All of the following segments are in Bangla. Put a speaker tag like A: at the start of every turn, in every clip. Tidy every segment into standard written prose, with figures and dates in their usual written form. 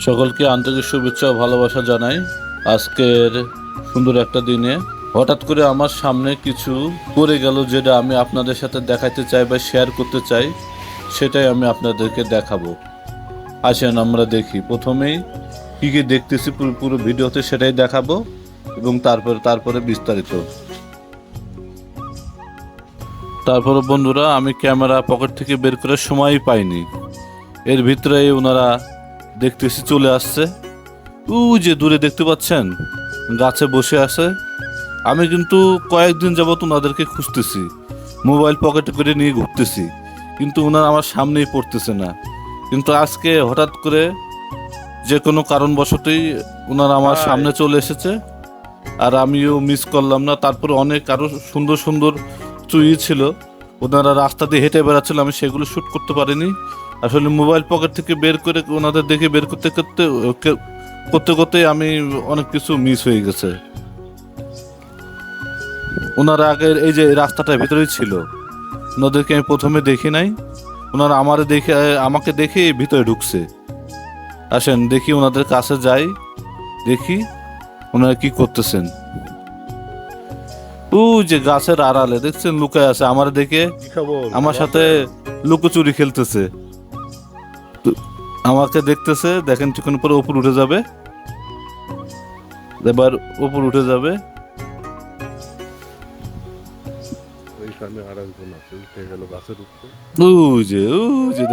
A: সকলকে আন্তরিক শুভেচ্ছা ও ভালোবাসা জানাই। আজকের সুন্দর একটা দিনে হঠাৎ করে আমার সামনে কিছু পড়ে গেল, যেটা আমি আপনাদের সাথে দেখাতে চাই বা শেয়ার করতে চাই, সেটাই আমি আপনাদেরকে দেখাবো। আসেন আমরা দেখি। প্রথমেই কী কী দেখতেছি পুরো পুরো ভিডিওতে সেটাই দেখাবো এবং তারপরে বিস্তারিত। তারপরে বন্ধুরা, আমি ক্যামেরা পকেট থেকে বের করার সময়ই পাইনি, এর ভিতরেই ওনারা দেখতেছি চলে আসছে। যে দূরে দেখতে পাচ্ছেন গাছে বসে আছে। আমি কিন্তু কয়েকদিন যাবত ওনাদেরকে খুঁজতেছি, মোবাইল পকেটে করে নিয়ে ঘুরতেছি, কিন্তু ওনারা আমার সামনেই পড়তেছে না। কিন্তু আজকে হঠাৎ করে যে কোনো কারণবশতই ওনারা আমার সামনে চলে এসেছে, আর আমিও মিস করলাম না। তারপরে অনেক আরও সুন্দর সুন্দর চুই ছিল, ওনারা রাস্তা দিয়ে হেঁটে বেড়াচ্ছিল, আমি সেগুলো শ্যুট করতে পারিনি। আসলে মোবাইল পকেট থেকে বের করে ওনাদের দেখে বের করতে করতে করতে করতে আমি অনেক কিছু মিস হয়ে গেছে। ওনারা আগের এই যে রাস্তাটার ভিতরেই ছিল, ওনাদেরকে আমি প্রথমে দেখি নাই। ওনারা আমাকে দেখে ভিতরে ঢুকছে। আসেন দেখি, ওনাদের কাছে যাই, দেখি ওনারা কি করতেছেন। যে গাছের আড়ালে দেখছেন লুকায় আছে, আমার দেখে আমার সাথে লুকোচুরি খেলতেছে। আমাকে দেখতেছে, দেখেন কিছুক্ষণ পরে উপর উঠে যাবে, এবার উপর উঠে যাবে।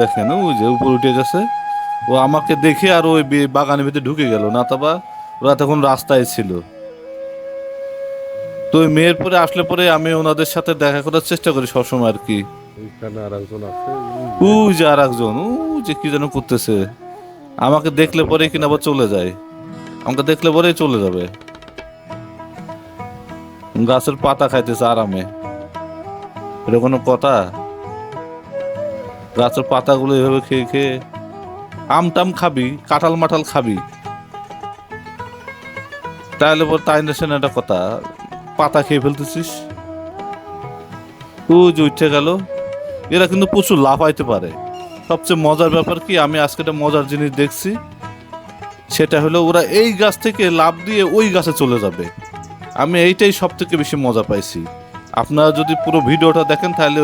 A: দেখেন উপর উঠে গেছে। ও আমাকে দেখে আর ওই বাগানের ভিতরে ঢুকে গেল না, তবে ওরা তখন রাস্তায় ছিল। তো ওই মেয়ের পরে আসলে পরে আমি ওনাদের সাথে দেখা করার চেষ্টা করি সবসময় আর কি। আর একজন কি যেন করতেছে, আমাকে দেখলে পরে কিনা আবার চলে যায়, আমাকে দেখলে পরেই চলে যাবে। গাছের পাতা খাইতেছে আরামে, এটা কোনো কথা? গাছের পাতাগুলো এভাবে খেয়ে খেয়ে আমটাম খাবি, কাঁঠাল মাঠাল খাবি, তাহলে তাই না? সে একটা কথা, পাতা খেয়ে ফেলতেছিস। যে উঠে গেল। এরা কিন্তু প্রচুর লাফাইতে পারে। সবচেয়ে মজার ব্যাপার কি, আমি আজকে একটা মজার জিনিস দেখছি, সেটা হলো ওরা এই গাছ থেকে লাফ দিয়ে ওই গাছে চলে যাবে। আমি এইটাই সব থেকে বেশি মজা পাইছি। আপনারা যদি পুরো ভিডিওটা দেখেন তাহলে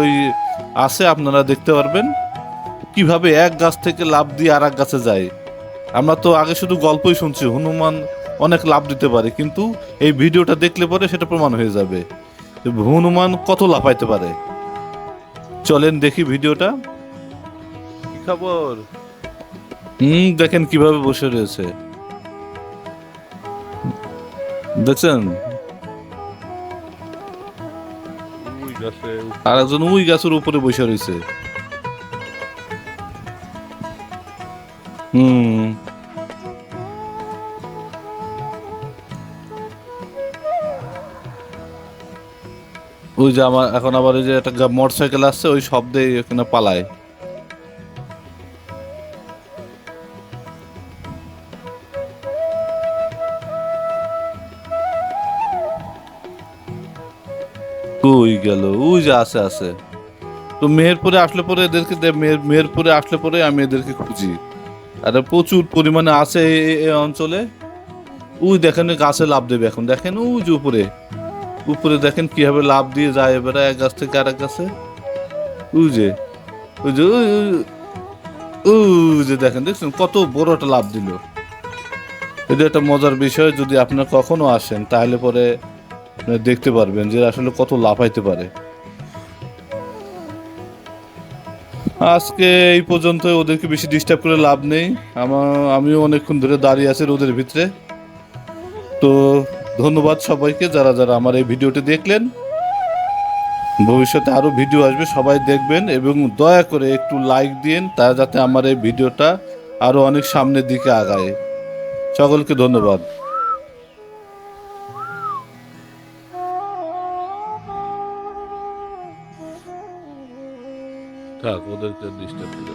A: আপনারা দেখতে পারবেন কিভাবে এক গাছ থেকে লাফ দিয়ে আর এক গাছে যায়। আমরা তো আগে শুধু গল্পই শুনছি হনুমান অনেক লাফ দিতে পারে, কিন্তু এই ভিডিওটা দেখলে পরে সেটা প্রমাণ হয়ে যাবে হনুমান কত লাফাইতে পারে। চলেন দেখি ভিডিওটা। কি খবর? দেখেন কিভাবে বসে রয়েছে, দেখছেন? আর একজন ওই গাছের উপরে বসে রয়েছে। ওই যে আমার এখন আবার ওই যে একটা মোটরসাইকেল আসছে, ওই শব্দে এখানে পালায়। কই গেল? ওই যে আছে। তো মেহেরপুরে আসলে পরে এদেরকে মেহেরপুরে আসলে পরে আমি এদেরকে খুঁজি, আর প্রচুর পরিমাণে আছে এই অঞ্চলে। দেখেন গাছে লাফ দেবে এখন, দেখেন ওই যে উপরে উপরে দেখেন কিভাবে লাফ দিয়ে যায় এবারে এক গাছ থেকে আরেক গাছে। ওই যে ওই যে দেখেন, দেখছেন কত বড় একটা লাফ দিল। এটা একটা মজার বিষয়, যদি আপনারা কখনো আসেন তাহলে পরে দেখতে পারবেন যে আসলে কত লাফাইতে পারে। আজকে এই পর্যন্ত, ওদেরকে বেশি ডিস্টার্ব করে লাভ নেই। আমিও অনেকক্ষণ ধরে দাঁড়িয়ে আছি রোদের ভিতরে। তো ধন্যবাদ সবাইকে যারা যারা আমার এই ভিডিওটি দেখলেন। ভবিষ্যতে আরও ভিডিও আসবে, সবাই দেখবেন এবং দয়া করে একটু লাইক দিন, তা যাতে আমার এই ভিডিওটা আরও অনেক সামনের দিকে আগায়। সকলকে ধন্যবাদ। থাক, ওদেরকে ডিস্টার্ব করে।